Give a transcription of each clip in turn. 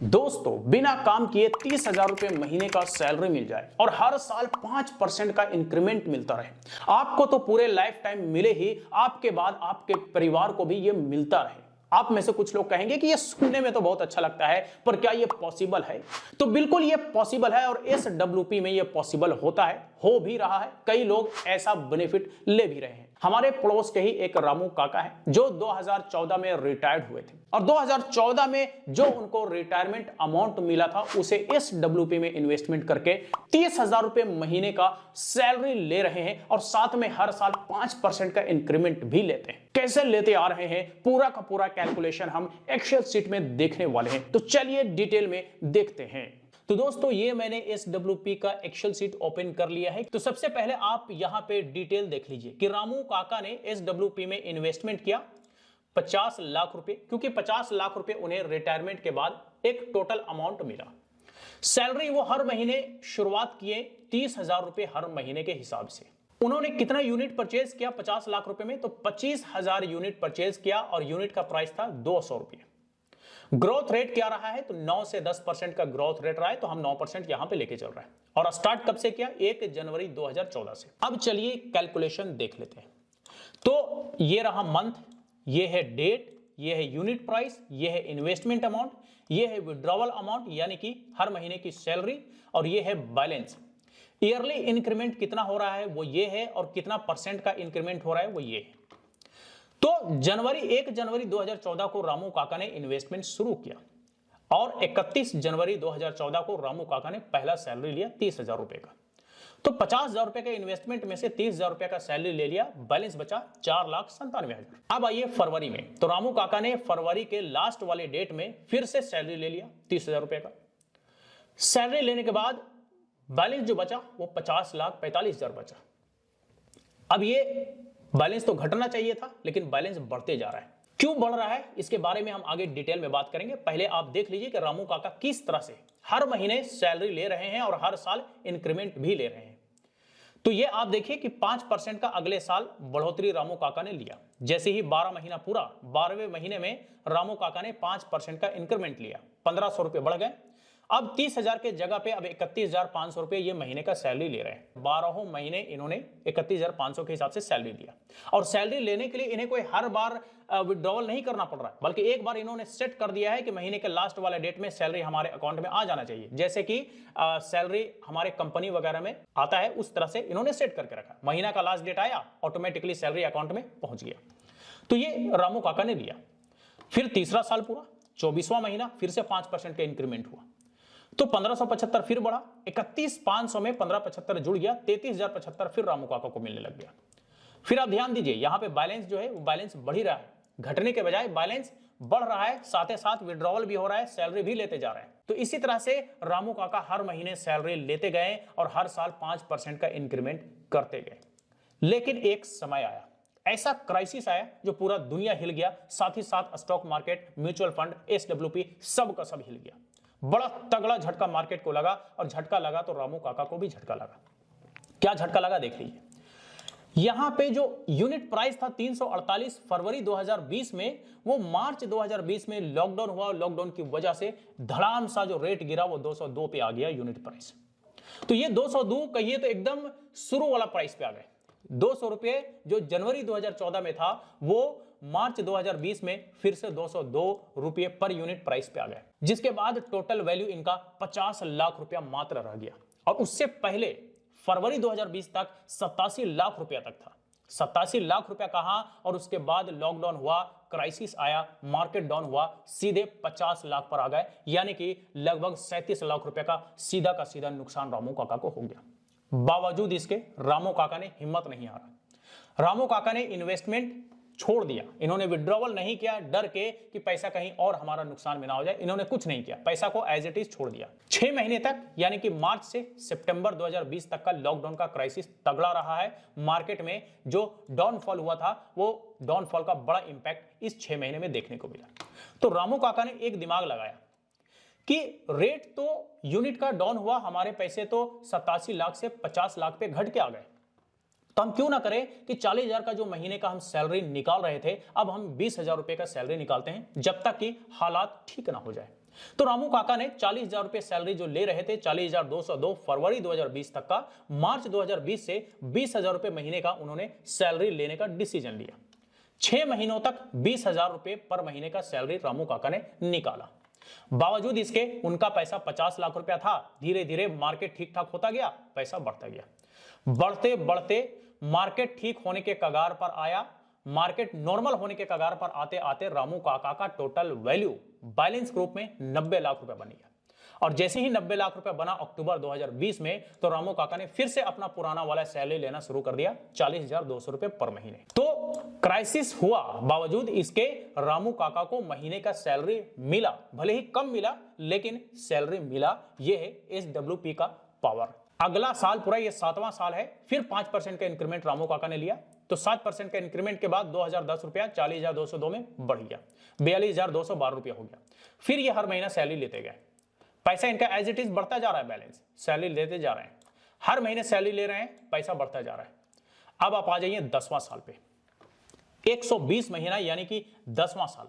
दोस्तों, बिना काम किए 30,000 रुपए महीने का सैलरी मिल जाए और हर साल 5% का इंक्रीमेंट मिलता रहे। आपको तो पूरे लाइफ टाइम मिले ही, आपके बाद आपके परिवार को भी ये मिलता रहे। आप में से कुछ लोग कहेंगे कि ये सुनने में तो बहुत अच्छा लगता है, पर क्या ये पॉसिबल है? तो बिल्कुल ये पॉसिबल है और SWP में ये पॉसिबल होता है, हो भी रहा है। कई लोग ऐसा बेनिफिट ले भी रहे हैं। हमारे पड़ोस के ही एक रामू काका है जो 2014 में रिटायर्ड हुए थे और 2014 में जो उनको रिटायरमेंट अमाउंट मिला था उसे SWP में इन्वेस्टमेंट करके 30,000 रुपए महीने का सैलरी ले रहे हैं और साथ में हर साल 5% का इंक्रीमेंट भी लेते हैं। कैसे लेते आ रहे हैं, पूरा का पूरा कैलकुलेशन हम एक्सेल शीट में देखने वाले हैं। तो चलिए डिटेल में देखते हैं। तो दोस्तों, ये मैंने SWP का एक्सेल शीट ओपन कर लिया है। तो सबसे पहले आप यहां पे डिटेल देख लीजिए कि रामू काका ने SWP में इन्वेस्टमेंट किया 50 लाख रुपए, क्योंकि 50 लाख रुपए उन्हें रिटायरमेंट के बाद एक टोटल अमाउंट मिला। सैलरी वो हर महीने शुरुआत किए 30,000 रुपए हर महीने के हिसाब से। उन्होंने कितना यूनिट परचेज किया 50 लाख रुपए में? तो 25,000 यूनिट परचेज किया और यूनिट का प्राइस था 200 रुपए। ग्रोथ रेट क्या रहा है? तो 9 से 10% का ग्रोथ रेट रहा है, तो हम 9% यहां पे लेके चल रहे हैं। और स्टार्ट कब से किया? 1 जनवरी 2014 से। अब चलिए कैलकुलेशन देख लेते हैं। तो ये रहा मंथ, ये है डेट, ये है यूनिट प्राइस, ये है इन्वेस्टमेंट अमाउंट, ये है विड्रॉवल अमाउंट यानी कि हर महीने की सैलरी, और ये है बैलेंस। ईयरली इंक्रीमेंट कितना हो रहा है वो ये है, और कितना परसेंट का इंक्रीमेंट हो रहा है वो ये है। तो 1 जनवरी 2014 को रामू काका ने इन्वेस्टमेंट शुरू किया और 31 जनवरी 2014 को रामू काका ने पहला सैलरी लिया 30,000 रुपए का। तो 50,000 रुपए के इन्वेस्टमेंट में से 30,000 रुपए का सैलरी ले लिया, बैलेंस बचा 4,97,000। अब आइए फरवरी में। तो रामू काका ने फरवरी के लास्ट वाले डेट में फिर से सैलरी ले लिया 30,000 रुपए का। सैलरी लेने के बाद बैलेंस जो बचा वो 50,45,000 बचा। अब ये बैलेंस तो घटना चाहिए था, लेकिन बैलेंस बढ़ते जा रहा है। क्यों बढ़ रहा है इसके बारे में हम आगे डिटेल में बात करेंगे। पहले आप देख लीजिए कि रामू काका किस तरह से हर महीने सैलरी ले रहे हैं और हर साल इंक्रीमेंट भी ले रहे हैं। तो ये आप देखिए कि 5% का अगले साल बढ़ोतरी रामू काका ने लिया। जैसे ही 12 महीना पूरा, 12वें महीने में रामू काका ने 5% का इंक्रीमेंट लिया, 1,500 रुपए बढ़ गए। अब 30,000 के जगह पे अब 31,500 रुपए ये महीने का सैलरी ले रहे हैं। 12 महीने इन्होंने 31,500 के हिसाब से सैलरी लिया और सैलरी लेने के लिए इन्हें कोई हर बार विड्रॉवल नहीं करना पड़ रहा है, बल्कि एक बार इन्होंने सेट कर दिया है कि महीने के लास्ट वाले डेट में सैलरी हमारे अकाउंट में आ जाना चाहिए। जैसे कि सैलरी हमारे कंपनी वगैरह में आता है, उस तरह से इन्होंने सेट करके रखा। महीना का लास्ट डेट आया, ऑटोमेटिकली सैलरी अकाउंट में पहुंच गया। तो ये रामू काका ने लिया। फिर तीसरा साल पूरा, 24वां महीना, फिर से 5% का इंक्रीमेंट हुआ, तो 1,575 फिर बढ़ा। 31,500 में 1575 जुड़ गया, 33,075 फिर रामू काका को मिलने लग गया। फिर आप ध्यान दीजिए, यहां पे बैलेंस जो है वो बैलेंस बढ़ ही रहा है, घटने के बजाय बैलेंस बढ़ रहा है। साथ ही साथ विड्रॉवल भी हो रहा है, सैलरी भी लेते जा रहे हैं। तो इसी तरह से रामू काका हर महीने सैलरी लेते गए और हर साल 5% का इंक्रीमेंट करते गए। लेकिन एक समय आया, ऐसा क्राइसिस आया जो पूरा दुनिया हिल गया। साथ ही साथ stock market, mutual fund, SWP सब का सब हिल गया। बड़ा तगड़ा झटका मार्केट को लगा और झटका लगा तो रामू काका को भी झटका लगा। क्या झटका लगा देख लीजिए। यहां पे जो यूनिट प्राइस था 348 फरवरी 2020 में, वो मार्च 2020 में लॉकडाउन हुआ। लॉकडाउन की वजह से धड़ाम सा जो रेट गिरा वो 202 पे आ गया यूनिट प्राइस। तो ये 202 कहिए तो एकदम शुरू वाला प्राइस पे आ गए। 200 रुपए जो जनवरी 2014 में था वो मार्च 2020 में फिर से 202 रुपए पर यूनिट प्राइस पे आ गए, जिसके बाद टोटल वैल्यू इनका 50 लाख रुपया मात्र रह गया। और उससे पहले फरवरी 2020 तक 87 लाख रुपया तक था। 87 लाख रुपया कहां, और उसके बाद लॉकडाउन हुआ, क्राइसिस आया, मार्केट डाउन हुआ, सीधे 50 लाख पर आ गए। यानी कि लगभग 37 लाख रुपया का सीधा नुकसान रामू काका को हो गया। बावजूद इसके रामू काका ने हिम्मत नहीं हारा। रामू काका ने इन्वेस्टमेंट छोड़ दिया। इन्होंने विड्रॉवल नहीं किया डर के कि पैसा कहीं और हमारा नुकसान में ना हो जाए। इन्होंने कुछ नहीं किया, पैसा को एज इट इज छोड़ दिया। 6 महीने तक, यानी कि मार्च से सितंबर 2020 तक का लॉकडाउन का क्राइसिस तगड़ा रहा है। मार्केट में जो डाउनफॉल हुआ था वो डाउनफॉल का बड़ा इंपैक्ट इस 6 महीने में देखने को मिला। तो रामू काका ने एक दिमाग लगाया कि रेट तो यूनिट का डाउन हुआ, हमारे पैसे तो 87 लाख से 50 लाख पे घट के आ गए, तो हम क्यों ना करें कि 40,000 का जो महीने का हम सैलरी निकाल रहे थे, अब हम 20,000 रुपए का सैलरी निकालते हैं जब तक कि हालात ठीक ना हो जाए। तो रामू काका ने 40,000 रुपए सैलरी जो ले रहे थे 40,202 फरवरी 2020 तक का, मार्च 2020 से 20,000 रुपए महीने का उन्होंने सैलरी लेने का डिसीजन लिया। 6 महीनों तक 20,000 रुपए पर महीने का सैलरी रामू काका ने निकाला। बावजूद इसके उनका पैसा 50 लाख रुपया था। धीरे धीरे मार्केट ठीक ठाक होता गया, पैसा बढ़ता गया। बढ़ते बढ़ते मार्केट ठीक होने के कगार पर आया। मार्केट नॉर्मल होने के कगार पर आते आते रामू काका का टोटल वैल्यू बैलेंस ग्रुप में 90 लाख रुपए बन गया। और जैसे ही 90 लाख रुपए बना अक्टूबर 2020 में, तो रामू काका ने फिर से अपना पुराना वाला सैलरी लेना शुरू कर दिया 40,200 रुपए पर महीने। तो क्राइसिस हुआ, बावजूद इसके रामू काका को महीने का सैलरी मिला, भले ही कम मिला लेकिन सैलरी मिला। यह है SWP का पावर। अगला साल पूरा ये 7वां साल है, फिर 5% का इंक्रीमेंट रामू काका ने लिया। तो 7% का इंक्रीमेंट के बाद 2010 रुपया 40,202 में बढ़ गया, 42,212 रुपया हो गया। फिर ये हर महीना सैलरी लेते गए, पैसा इनका एज इट इज बढ़ता जा रहा है, बैलेंस सैलरी लेते जा रहे हैं, हर महीने सैलरी ले रहे हैं, पैसा बढ़ता जा रहा है। अब आप आ जाइए 10वां साल पे, 120 महीना यानी कि 10वां साल।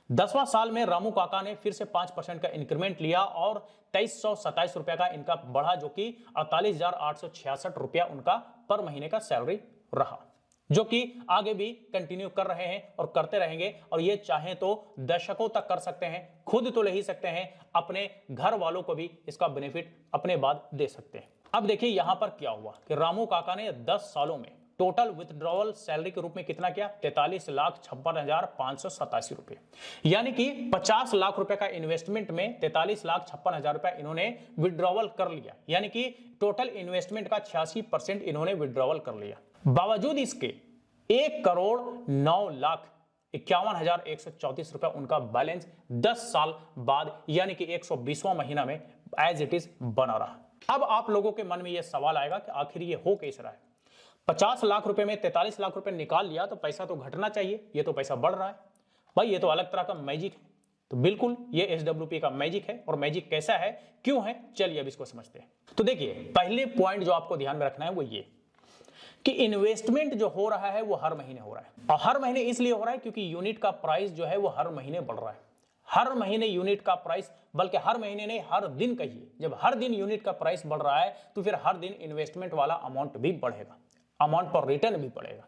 10वां साल में रामू काका ने फिर से 5% का इंक्रीमेंट लिया और 2327 रुपया का इनका बढ़ा, जो कि 48,866 रुपया उनका पर महीने का सैलरी रहा, जो कि आगे भी कंटिन्यू कर रहे हैं और करते रहेंगे। और ये चाहें तो दशकों तक कर सकते हैं, खुद तो ले ही सकते हैं, अपने घर वालों को भी इसका बेनिफिट अपने बाद दे सकते हैं। अब देखिए यहां पर क्या हुआ कि रामू काका ने 10 सालों में टोटल विथड्रॉवल सैलरी के रूप में कितना किया, 43,56,587 रुपए, यानी कि 50 लाख रुपए का इन्वेस्टमेंट में 43,56,000 रुपए इन्होंने विड्रॉवल कर लिया, यानी कि टोटल इन्वेस्टमेंट का 86% इन्होंने विड्रॉवल कर लिया। बावजूद इसके 1,09,51,134 रुपए उनका बैलेंस 10 साल बाद यानी कि 120वां महीना में एज इट इज बना रहा। अब आप लोगों के मन में यह सवाल आएगा कि आखिर ये हो कैसे रहा है। 50 लाख रुपए में 43 लाख रुपए निकाल लिया तो पैसा तो घटना चाहिए, ये तो पैसा बढ़ रहा है भाई, ये तो अलग तरह का मैजिक है। तो बिल्कुल ये SWP का मैजिक है। और मैजिक कैसा है, क्यों है, चलिए अब इसको समझते हैं। तो देखिए पहले पॉइंट जो आपको ध्यान में रखना है वो ये कि इन्वेस्टमेंट जो हो रहा है वो हर महीने हो रहा है, और हर महीने इसलिए हो रहा है क्योंकि यूनिट का प्राइस जो है वो हर महीने बढ़ रहा है। हर महीने यूनिट का प्राइस, बल्कि हर महीने नहीं हर दिन कहिए, जब हर दिन यूनिट का प्राइस बढ़ रहा है तो फिर हर दिन इन्वेस्टमेंट वाला अमाउंट भी बढ़ेगा, अमाउंट पर रिटर्न भी पड़ेगा।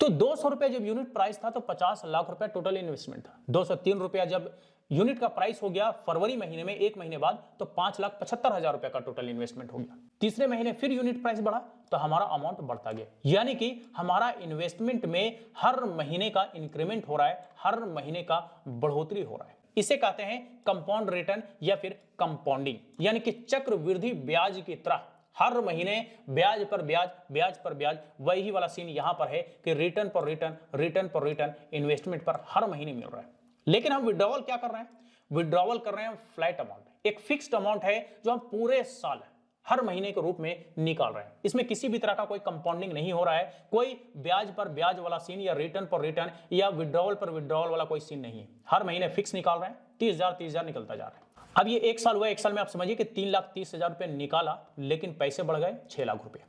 तो 200 रुपए जब यूनिट प्राइस था तो 50 लाख रुपए टोटल इन्वेस्टमेंट था। 203 रुपया जब यूनिट का प्राइस हो गया फरवरी महीने में, एक महीने बाद, तो 5,75,000 रुपए का टोटल इन्वेस्टमेंट हो गया। तीसरे महीने फिर यूनिट प्राइस बढ़ा तो हमारा अमाउंट बढ़ता गया, यानी कि हमारा इन्वेस्टमेंट में हर महीने का इंक्रीमेंट हो रहा है, हर महीने का बढ़ोतरी हो रहा है। इसे कहते हैं कंपाउंड रिटर्न या फिर कंपाउंडिंग, यानी कि चक्रवृद्धि ब्याज की तरह हर महीने ब्याज पर ब्याज, ब्याज पर ब्याज। वही वाला सीन यहां पर है कि रिटर्न पर रिटर्न, रिटर्न पर रिटर्न इन्वेस्टमेंट पर हर महीने मिल रहा है। लेकिन हम विड्रॉवल क्या कर रहे हैं, विड्रॉवल कर रहे हैं फ्लैट अमाउंट, एक फिक्स्ड अमाउंट है जो हम पूरे साल हर महीने के रूप में निकाल रहे हैं। इसमें किसी भी तरह का कोई कंपाउंडिंग नहीं हो रहा है, कोई ब्याज पर ब्याज वाला सीन या रिटर्न पर रिटर्न या विड्रॉवल पर विड्रॉवल वाला कोई सीन नहीं है। हर महीने फिक्स निकाल रहे हैं, 30,000 निकलता जा रहा है। अब ये एक साल हुआ, एक साल में आप समझिए कि 3,30,000 रुपए निकाला, लेकिन पैसे बढ़ गए 6 लाख रुपए।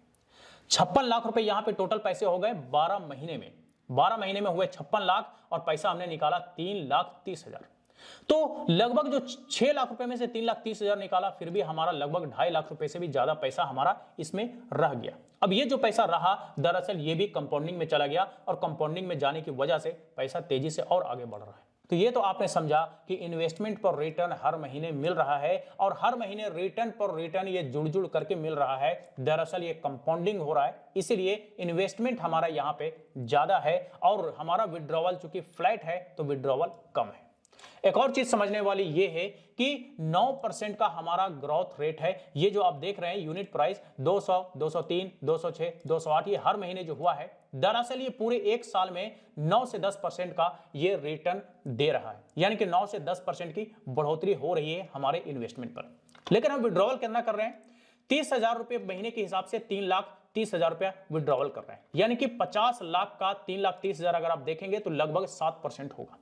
56 लाख रुपए यहां पे टोटल पैसे हो गए 12 महीने में। 12 महीने में हुए 56 लाख और पैसा हमने निकाला 3,30,000। तो लगभग जो 6 लाख रुपए में से 3,30,000 निकाला, फिर भी हमारा लगभग 2.5 लाख रुपए से भी ज्यादा पैसा हमारा इसमें रह गया। अब ये जो पैसा रहा दरअसल ये भी कंपाउंडिंग में चला गया, और कंपाउंडिंग में जाने की वजह से पैसा तेजी से और आगे बढ़ रहा है। तो ये तो आपने समझा कि इन्वेस्टमेंट पर रिटर्न हर महीने मिल रहा है, और हर महीने रिटर्न पर रिटर्न ये जुड़ जुड़ करके मिल रहा है। दरअसल ये कंपाउंडिंग हो रहा है, इसीलिए इन्वेस्टमेंट हमारा यहाँ पे ज्यादा है और हमारा विड्रॉवल चूंकि फ्लैट है तो विड्रॉवल कम है। एक और चीज समझने वाली ये है कि 9% का हमारा ग्रोथ रेट है। ये जो आप देख रहे हैं यूनिट प्राइस 200, 203, 206, 208, ये हर महीने जो हुआ है, दरअसल ये पूरे एक साल में 9 से 10% का ये रिटर्न दे रहा है, यानी कि 9 से 10% की बढ़ोतरी हो रही है हमारे इन्वेस्टमेंट पर। लेकिन हम विड्रॉवल कितना कर रहे हैं, 30,000 रुपए महीने के हिसाब से 3,30,000 रुपया विड्रॉवल कर रहे हैं, यानी कि 50 लाख का 3,30,000 अगर आप देखेंगे तो लगभग 7% होगा।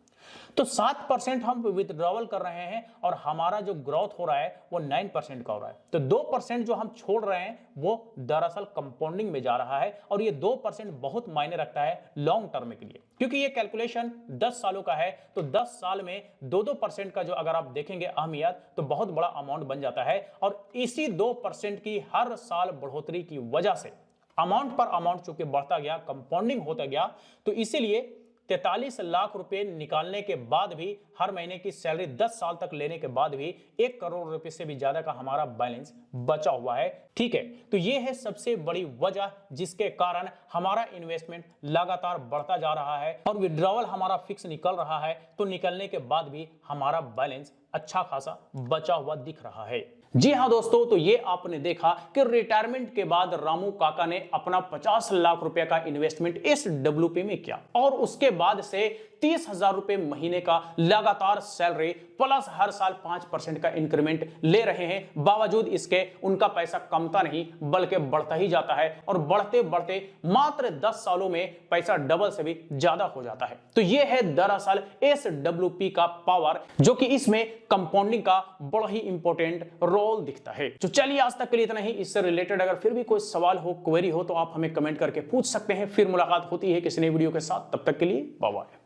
तो 7% हम विथड्रॉवल कर रहे हैं और हमारा जो ग्रोथ हो रहा है वो 9% का हो रहा है। तो 2% जो हम छोड़ रहे हैं वो दरअसल कंपाउंडिंग में जा रहा है और ये 2% बहुत मायने रखता है लॉन्ग टर्म के लिए, क्योंकि ये कैलकुलेशन 10 सालों का है। तो 10 साल में 2% का जो अगर आप देखेंगे अहमियत, तो बहुत बड़ा अमाउंट बन जाता है। और इसी 2% की हर साल बढ़ोतरी की वजह से अमाउंट पर अमाउंट चूंकि बढ़ता गया, कंपाउंडिंग होता गया, तो इसीलिए 43 लाख रुपए निकालने के बाद भी, हर महीने की सैलरी 10 साल तक लेने के बाद भी 1 करोड़ रुपए से भी ज्यादा का हमारा बैलेंस बचा हुआ है। ठीक है, तो ये है सबसे बड़ी वजह जिसके कारण हमारा इन्वेस्टमेंट लगातार बढ़ता जा रहा है और विड्रॉवल हमारा फिक्स निकल रहा है। तो निकलने के बाद भी हमारा बैलेंस अच्छा खासा बचा हुआ दिख रहा है। जी हां दोस्तों, तो ये आपने देखा कि रिटायरमेंट के बाद रामू काका ने अपना 50 लाख रुपए का इन्वेस्टमेंट इस डब्ल्यूपी में किया और उसके बाद से 30,000 रुपए महीने का लगातार सैलरी प्लस हर साल 5% का इंक्रीमेंट ले रहे हैं। बावजूद इसके उनका पैसा कमता नहीं बल्कि बढ़ता ही जाता है और बढ़ते बढ़ते मात्र 10 सालों में पैसा डबल से भी ज्यादा हो जाता है। तो यह है दरअसल एसडब्ल्यूपी का पावर, जो कि इसमें कंपाउंडिंग का बड़ा ही इंपॉर्टेंट रोल दिखता है। तो चलिए आज तक के लिए इतना ही। इससे रिलेटेड अगर फिर भी कोई सवाल हो, क्वेरी हो, तो आप हमें कमेंट करके पूछ सकते हैं। फिर मुलाकात होती है किसी नई वीडियो के साथ। तब तक के लिए बाय बाय।